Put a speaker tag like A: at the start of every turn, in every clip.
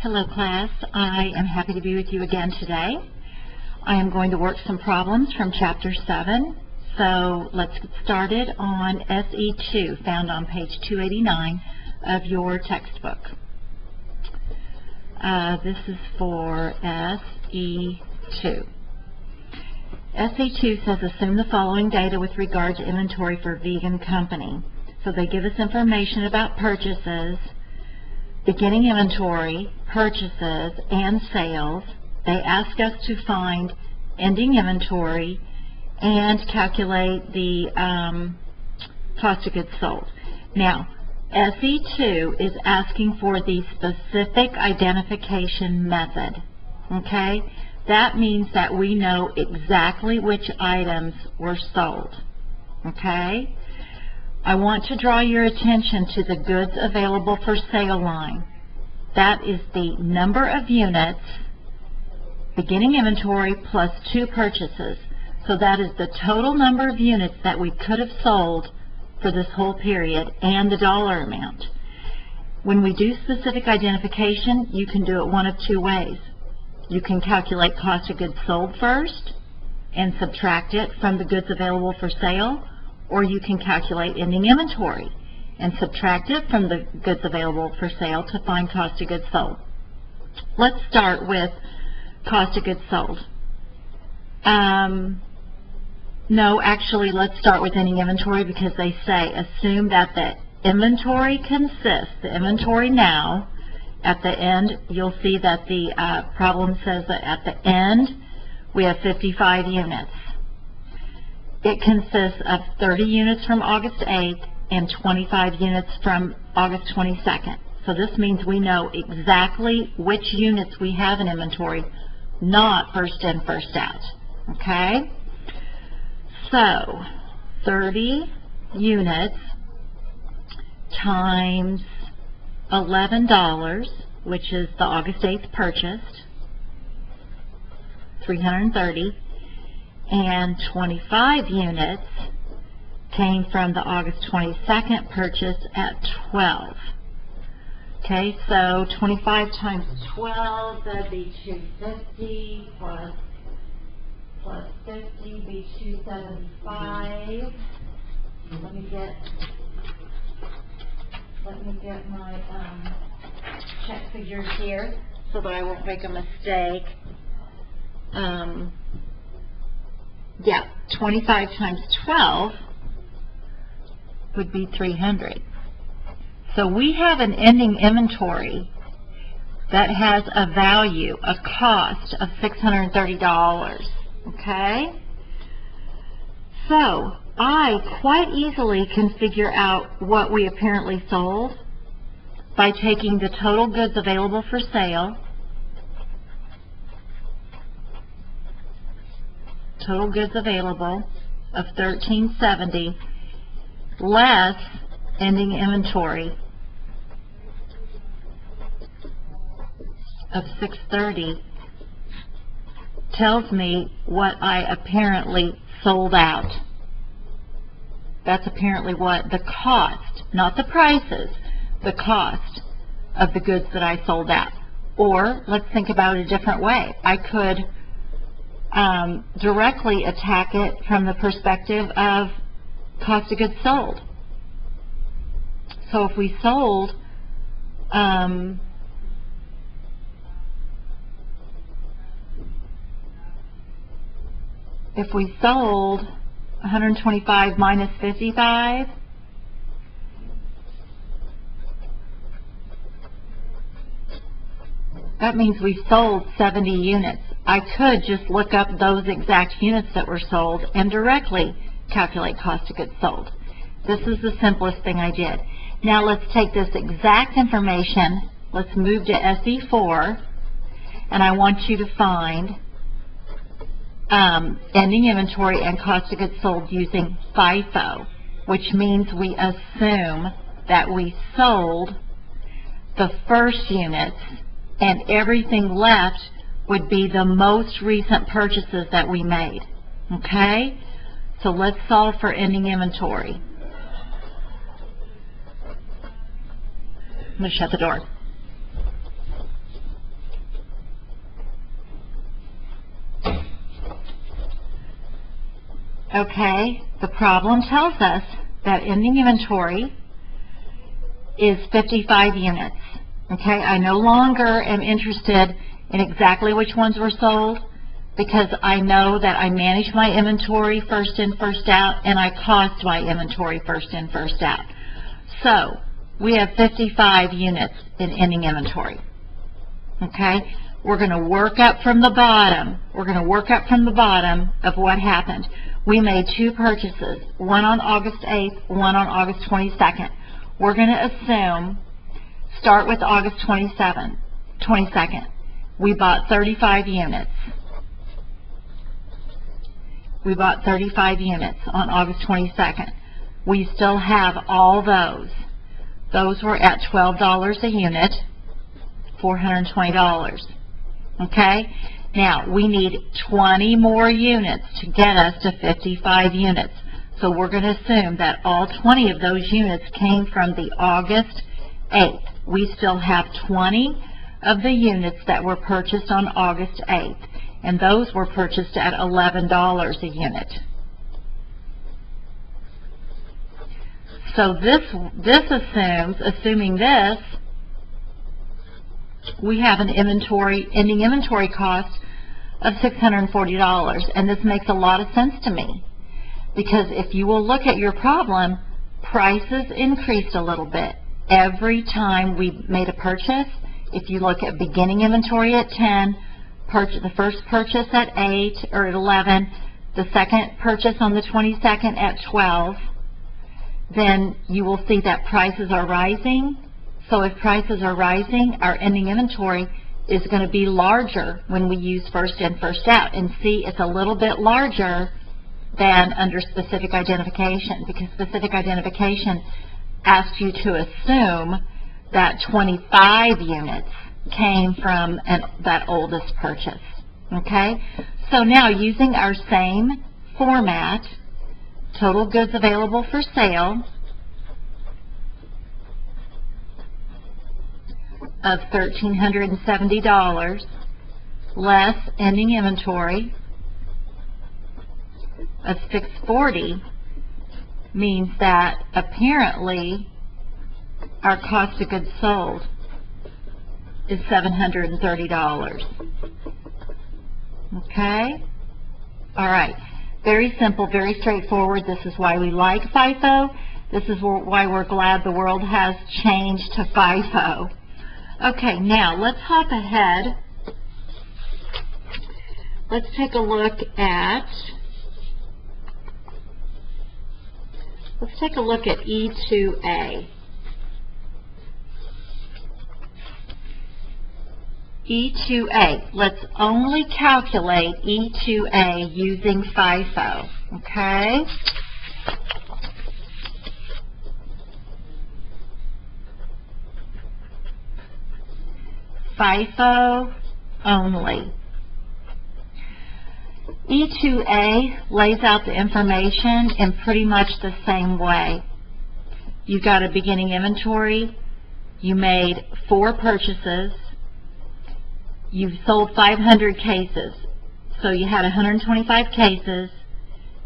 A: Hello class, I am happy to be with you again today. I am going to work some problems from Chapter 7. So let's get started on SE2, found on page 289 of your textbook. This is for SE2. SE2 says assume the following data with regard to inventory for vegan company. So they give us information about purchases, beginning inventory, purchases, and sales. They ask us to find ending inventory and calculate the cost of goods sold. Now, SE2 is asking for the specific identification method. Okay? That means that we know exactly which items were sold. Okay? I want to draw your attention to the goods available for sale line. That is the number of units, beginning inventory, plus 2 purchases. So that is the total number of units that we could have sold for this whole period and the dollar amount. When we do specific identification, you can do it one of 2 ways. You can calculate cost of goods sold first and subtract it from the goods available for sale, or you can calculate ending inventory and subtract it from the goods available for sale to find cost of goods sold. Let's start with cost of goods sold. No, actually, let's start with ending inventory because they say assume that the inventory consists, the inventory now, at the end, you'll see that the problem says that at the end we have 55 units. It consists of 30 units from August 8th and 25 units from August 22nd. So this means we know exactly which units we have in inventory, not first in, first out. Okay? So, 30 units times $11, which is the August 8th purchased, 330. And 25 units came from the August 22nd purchase at 12. Okay, so 25 times 12, that'd be 250 plus 50 be 275. Let me get my check figures here so that I won't make a mistake. Yeah, 25 times 12 would be 300. So we have an ending inventory that has a value, a cost of $630. Okay? So I quite easily can figure out what we apparently sold by taking the total goods available for sale, total goods available of 1370 less ending inventory of 630 tells me what I apparently sold out. That's apparently what the cost, not the prices, the cost of the goods that I sold out. Or let's think about it a different way. I could directly attack it from the perspective of cost of goods sold. So if we sold if we sold 125 minus 55, that means we sold 70 units. I could just look up those exact units that were sold and directly calculate cost of goods sold. This is the simplest thing I did. Now let's take this exact information, let's move to SE4, and I want you to find ending inventory and cost of goods sold using FIFO, which means we assume that we sold the first units and everything left would be the most recent purchases that we made. Okay? So let's solve for ending inventory. I'm going to shut the door. Okay, the problem tells us that ending inventory is 55 units. Okay, I no longer am interested in exactly which ones were sold, because I know that I manage my inventory first in, first out, and I cost my inventory first in, first out. So, we have 55 units in ending inventory. Okay, we're going to work up from the bottom. We're going to work up from the bottom of what happened. We made 2 purchases, one on August 8th, one on August 22nd. We're going to assume, start with August 22nd. We bought 35 units. We bought 35 units on August 22nd. We still have all those. Those were at $12 a unit, $420. Okay? Now, we need 20 more units to get us to 55 units. So we're going to assume that all 20 of those units came from the August 8th. We still have 20 of the units that were purchased on August 8th, and those were purchased at $11 a unit. So this assumes, assuming this, we have an ending inventory cost of $640, and this makes a lot of sense to me, because if you will look at your problem, prices increased a little bit every time we made a purchase. If you look at beginning inventory at 10, the first purchase at 8 or at 11, the second purchase on the 22nd at 12, then you will see that prices are rising. So if prices are rising, our ending inventory is going to be larger when we use first in, first out. And see, it's a little bit larger than under specific identification, because specific identification asks you to assume that 25 units came from that oldest purchase. Okay? So now, using our same format, total goods available for sale of $1,370 less ending inventory of $640 means that apparently our cost of goods sold is $730. Okay? All right. Very simple, very straightforward. This is why we like FIFO. This is why we're glad the world has changed to FIFO. Okay, now let's hop ahead. Let's take a look at E2A. E2A. Let's only calculate E2A using FIFO. Okay? FIFO only. E2A lays out the information in pretty much the same way. You've got a beginning inventory. You made 4 purchases. You've sold 500 cases. So you had 125 cases.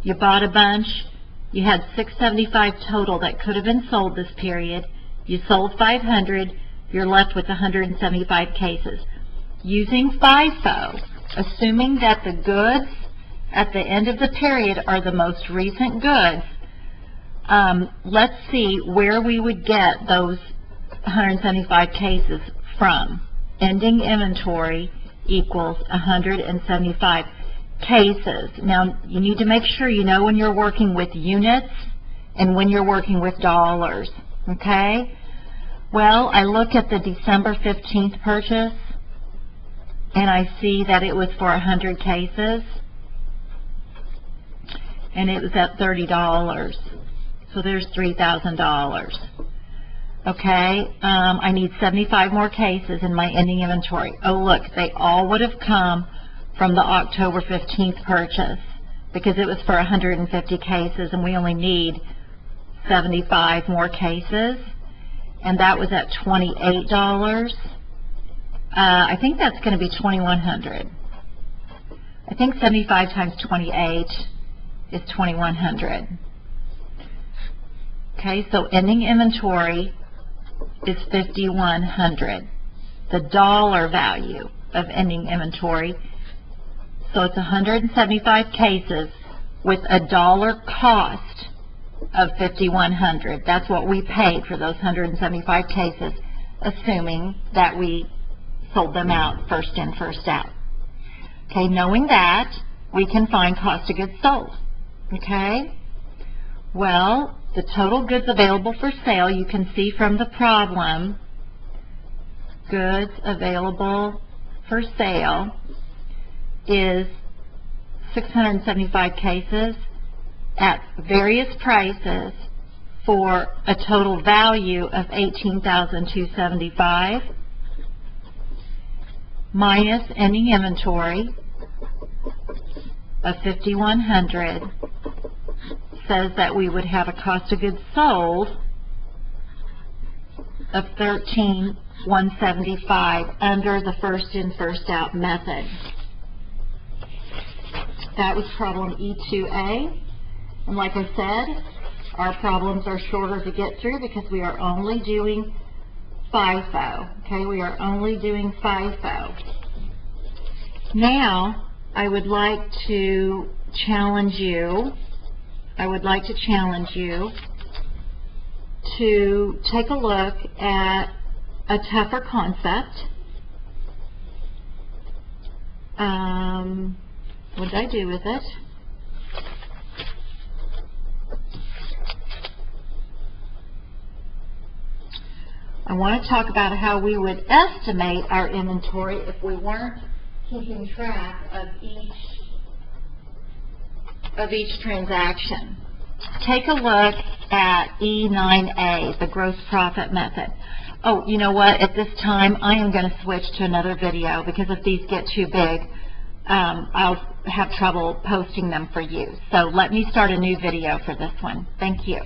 A: You bought a bunch. You had 675 total that could have been sold this period. You sold 500. You're left with 175 cases. Using FIFO, assuming that the goods at the end of the period are the most recent goods, let's see where we would get those 175 cases from. Ending inventory equals 175 cases. Now, you need to make sure you know when you're working with units and when you're working with dollars. Okay? Well, I look at the December 15th purchase, and I see that it was for 100 cases, and it was at $30. So there's $3,000. Okay, I need 75 more cases in my ending inventory. Oh, look, they all would have come from the October 15th purchase, because it was for 150 cases, and we only need 75 more cases. And that was at $28. I think that's going to be $2,100. I think 75 times 28 is $2,100. Okay, so ending inventory is $5,100. The dollar value of ending inventory, so it's 175 cases with a dollar cost of $5,100. That's what we paid for those 175 cases, assuming that we sold them out first in, first out. Okay, knowing that, we can find cost of goods sold. Okay? Well, the total goods available for sale, you can see from the problem, goods available for sale is 675 cases at various prices for a total value of $18,275 minus ending inventory of $5,100 says that we would have a cost of goods sold of $13,175 under the first in, first out method. That was problem E2A. And like I said, our problems are shorter to get through because we are only doing FIFO. Okay, we are only doing FIFO. Now, I would like to challenge you. To take a look at a tougher concept. What did I do with it? I want to talk about how we would estimate our inventory if we weren't keeping track of each transaction. Take a look at E9A, the gross profit method. Oh, you know what? At this time, I am going to switch to another video because if these get too big, I'll have trouble posting them for you. So let me start a new video for this one. Thank you.